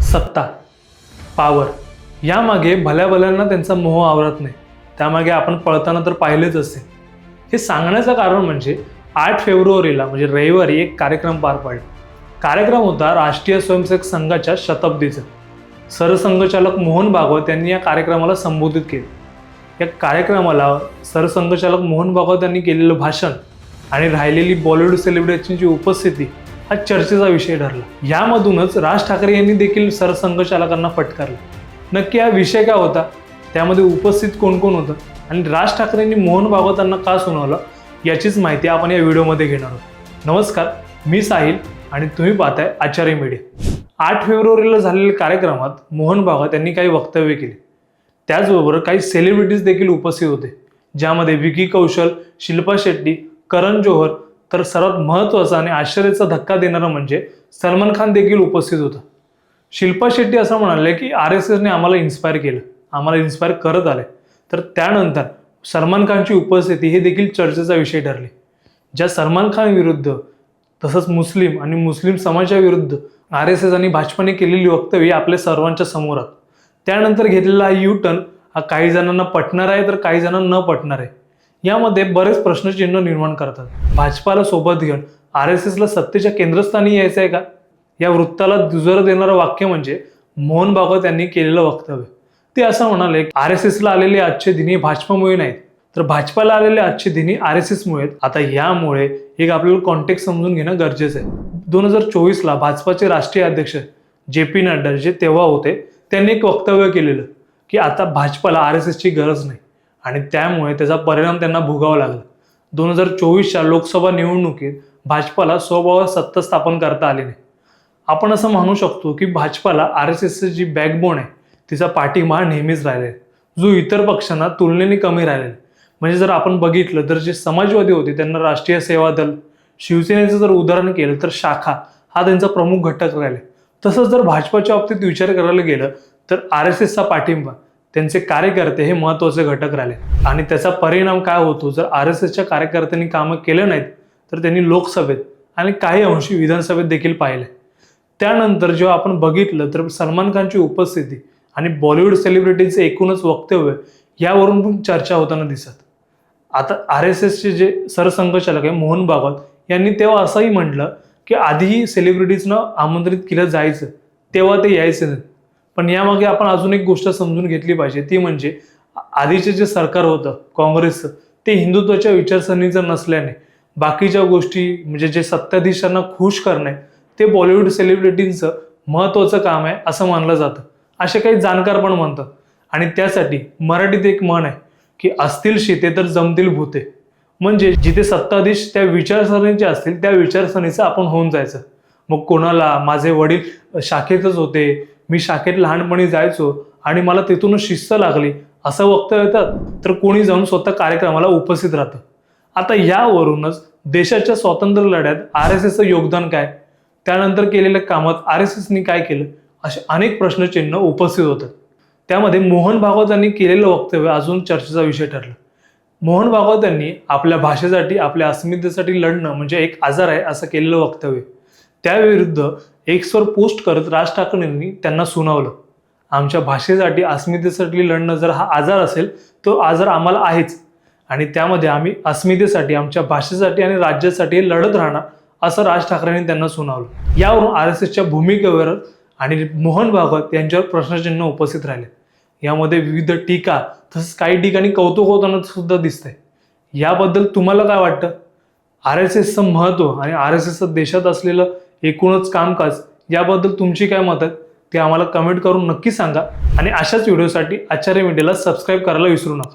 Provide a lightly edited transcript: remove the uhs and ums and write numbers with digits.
सत्ता, पावर यामागे भल्या भल्यांना त्यांचा मोह आवरत नाही. त्यामागे आपण पळताना तर पाहिलेच असेल. हे सांगण्याचं कारण म्हणजे 8 फेब्रुवारीला म्हणजे रविवारी एक कार्यक्रम पार पडला. कार्यक्रम होता राष्ट्रीय स्वयंसेवक संघाच्या शताब्दीचा. सरसंघचालक मोहन भागवत यांनी या कार्यक्रमाला संबोधित केले. या कार्यक्रमाला सरसंघचालक मोहन भागवत यांनी केलेलं भाषण आणि राहिलेली बॉलिवूड सेलिब्रिटींची उपस्थिती हा चर्चेचा विषय ठरला. यामधूनच राज ठाकरे यांनी देखील सरसंघचालकांना फटकारलं. नक्की हा विषय काय होता, त्यामध्ये उपस्थित कोण कोण होतं आणि राज ठाकरेंनी मोहन भागवतांना का सुनावलं याचीच माहिती आपण या व्हिडिओमध्ये घेणार आहोत. नमस्कार, मी साहिल आणि तुम्ही पाहताय आचार्य मीडिया. 8 फेब्रुवारीला झालेल्या कार्यक्रमात मोहन भागवत यांनी काही वक्तव्य केले. त्याचबरोबर काही सेलिब्रिटीज देखील उपस्थित होते, ज्यामध्ये विकी कौशल, शिल्पा शेट्टी, करण जोहर, तर सर्वात महत्त्वाचा आणि आश्चर्याचा धक्का देणारा म्हणजे सलमान खान देखील उपस्थित होता. शिल्पा शेट्टी असं म्हणाले की RSSने आम्हाला इन्स्पायर केलं, आम्हाला इन्स्पायर करत आले. तर त्यानंतर सलमान खानची उपस्थिती हे देखील चर्चेचा विषय ठरली. ज्या सलमान खान विरुद्ध तसंच मुस्लिम आणि मुस्लिम समाजाविरुद्ध RSS आणि भाजपाने केलेली वक्तव्य आपल्या सर्वांच्या समोर आहेत. त्यानंतर घेतलेला हा U-टर्न हा काही जणांना पटणार आहे तर काही जणांना न पटणार आहे. यामध्ये बरेच प्रश्नचिन्ह निर्माण करतात. भाजपाला सोबत घेऊन RSSला सत्तेच्या केंद्रस्थानी यायचं आहे का? या वृत्ताला दुजोरा देणारं वाक्य म्हणजे मोहन भागवत यांनी केलेलं वक्तव्य. ते असं म्हणाले, RSSला आलेले आजचे दिन हे भाजपामुळे नाहीत, तर भाजपाला आलेले आजचे दिन RSSमुळे. आता यामुळे एक आपल्याला कॉन्टेक्स्ट समजून घेणं गरजेचं आहे. 2024ला भाजपाचे राष्ट्रीय अध्यक्ष JP नड्डा जे तेव्हा होते, त्यांनी एक वक्तव्य केलेलं की आता भाजपाला RSSची गरज नाही आणि त्यामुळे त्याचा परिणाम त्यांना भोगावा लागला. 2024च्या लोकसभा निवडणुकीत भाजपाला स्वबळावर सत्ता स्थापन करता आली नाही. आपण असं म्हणू शकतो की भाजपाला RSSची जी बॅकबोन आहे तिचा पाठिंबा नेहमीच राहिलेला, जो इतर पक्षांना तुलनेने कमी राहिलेला. म्हणजे जर आपण बघितलं तर जे समाजवादी होते त्यांना राष्ट्रीय सेवा दल, शिवसेनेचं जर उदाहरण केलं तर शाखा हा त्यांचा प्रमुख घटक राहिले. तसंच जर भाजपाच्या बाबतीत विचार करायला गेलं तर RSSचा पाठिंबा, त्यांचे कार्यकर्ते हे महत्त्वाचे घटक राहिले. आणि त्याचा परिणाम काय होतो, जर RSSच्या कार्यकर्त्यांनी कामं केलं नाहीत तर त्यांनी लोकसभेत आणि काही अंशी विधानसभेत देखील पाहिले. त्यानंतर जेव्हा आपण बघितलं तर सलमान खानची उपस्थिती आणि बॉलिवूड सेलिब्रिटींचे एकूणच वक्तव्य यावरून पण चर्चा होताना दिसत. आता RSSचे जे सरसंघचालक आहे मोहन भागवत यांनी तेव्हा असंही म्हटलं की आधीही सेलिब्रिटीजना आमंत्रित केलं जायचं, तेव्हा ते यायचे नाही. पण यामागे आपण अजून एक गोष्ट समजून घेतली पाहिजे, ती म्हणजे आधीचे जे सरकार होतं काँग्रेसचं, ते हिंदुत्वाच्या विचारसरणीचं नसल्याने बाकीच्या गोष्टी म्हणजे जे सत्ताधीशांना खुश करणे ते बॉलिवूड सेलिब्रिटींचं महत्त्वाचं काम आहे असं मानलं जातं, असे काही जाणकार पण म्हणतात. आणि त्यासाठी मराठीत एक म्हण आहे की असतील शिते तर जमतील भूते. म्हणजे जिथे सत्ताधीश त्या विचारसरणीचे असतील त्या विचारसरणीचं आपण होऊन जायचं. मग कोणाला माझे वडील शाखेतच होते, मी शाखेत लहानपणी जायचो आणि मला तिथूनच शिस्त लागली असं वक्तव्य येतात, तर कोणी जाऊन स्वतः कार्यक्रमाला उपस्थित राहतं. आता यावरूनच देशाच्या स्वातंत्र्य लढ्यात RSSचं योगदान काय, त्यानंतर केलेल्या कामात RSSनी काय केलं, असे अनेक प्रश्नचिन्ह उपस्थित होतात. त्यामध्ये मोहन भागवत यांनी केलेलं वक्तव्य अजून चर्चेचा विषय ठरला. मोहन भागवत यांनी आपल्या भाषेसाठी, आपल्या अस्मितेसाठी लढणं म्हणजे एक आजार आहे असं केलेलं वक्तव्य. त्याविरुद्ध Xवर पोस्ट करत राज ठाकरेंनी त्यांना सुनावलं, आमच्या भाषेसाठी, अस्मितेसाठी लढणं जर हा आजार असेल तो आजार आम्हाला आहेच आणि त्यामध्ये आम्ही अस्मितेसाठी, आमच्या भाषेसाठी आणि राज्यासाठी लढत राहणार असं राज ठाकरेंनी त्यांना सुनावलं. यावरून RSSच्या भूमिकेवर आणि मोहन भागवत यांच्यावर प्रश्नचिन्ह उपस्थित राहिले. यामध्ये विविध टीका तसंच काही ठिकाणी कौतुक होताना सुद्धा दिसतंय. याबद्दल तुम्हाला काय वाटतं? RSSचं महत्त्व आणि RSSचं देशात असलेलं एकूणच कामकाज याबद्दल तुमची काय मत आहे ते आम्हाला कमेंट करून नक्की सांगा. आणि अशाच व्हिडिओसाठी आचार्य मीडियाला सबस्क्राईब करायला विसरू नका.